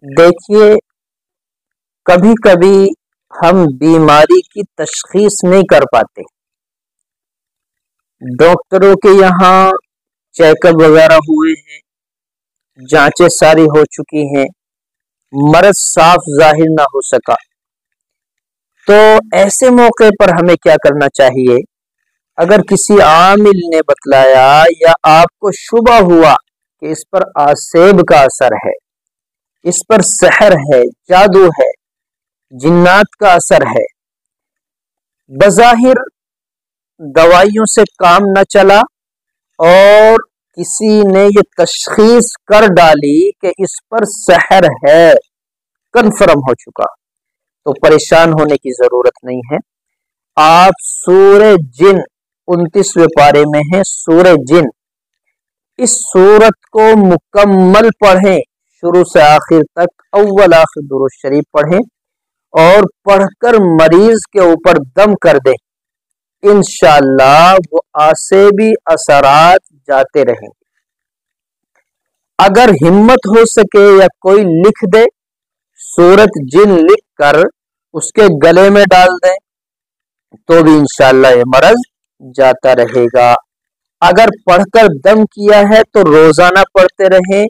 دیکھیے، کبھی کبھی ہم بیماری کی تشخیص نہیں کر پاتے. ڈاکٹروں کے یہاں چیک اپ وغیرہ ہوئے ہیں، جانچیں ساری ہو چکی ہیں، مرض صاف ظاہر نہ ہو سکا. تو ایسے موقع پر ہمیں کیا کرنا چاہیے؟ اگر کسی عامل نے بتلایا یا آپ کو شبہ ہوا کہ اس پر آسیب کا اثر ہے، اس پر سحر ہے، جادو ہے، جنات کا اثر ہے، بظاہر دوائیوں سے کام نہ چلا اور کسی نے یہ تشخیص کر ڈالی کہ اس پر سحر ہے، کنفرم ہو چکا، تو پریشان ہونے کی ضرورت نہیں ہے. آپ سورہ جن 29ویں پارے میں ہے سورہ جن، اس سورت کو مکمل پڑھیں، شروع سے آخر تک اول آخر درود شریف پڑھیں اور پڑھ کر مریض کے اوپر دم کر دیں. انشاءاللہ وہ آسیبی اثرات جاتے رہیں گے. اگر ہمت ہو سکے یا کوئی لکھ دے، سورت جن لکھ کر اس کے گلے میں ڈال دیں تو بھی انشاءاللہ یہ مرض جاتا رہے گا. اگر پڑھ کر دم کیا ہے تو روزانہ پڑھتے رہیں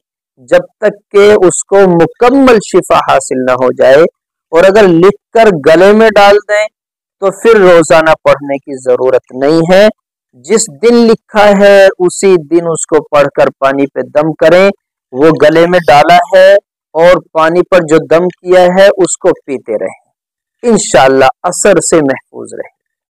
جب تک کہ اس کو مکمل شفا حاصل نہ ہو جائے، اور اگر لکھ کر گلے میں ڈال دیں تو پھر روزانہ پڑھنے کی ضرورت نہیں ہے. جس دن لکھا ہے اسی دن اس کو پڑھ کر پانی پہ دم کریں. وہ گلے میں ڈالا ہے اور پانی پر جو دم کیا ہے اس کو پیتے رہیں، انشاءاللہ اثر سے محفوظ رہیں.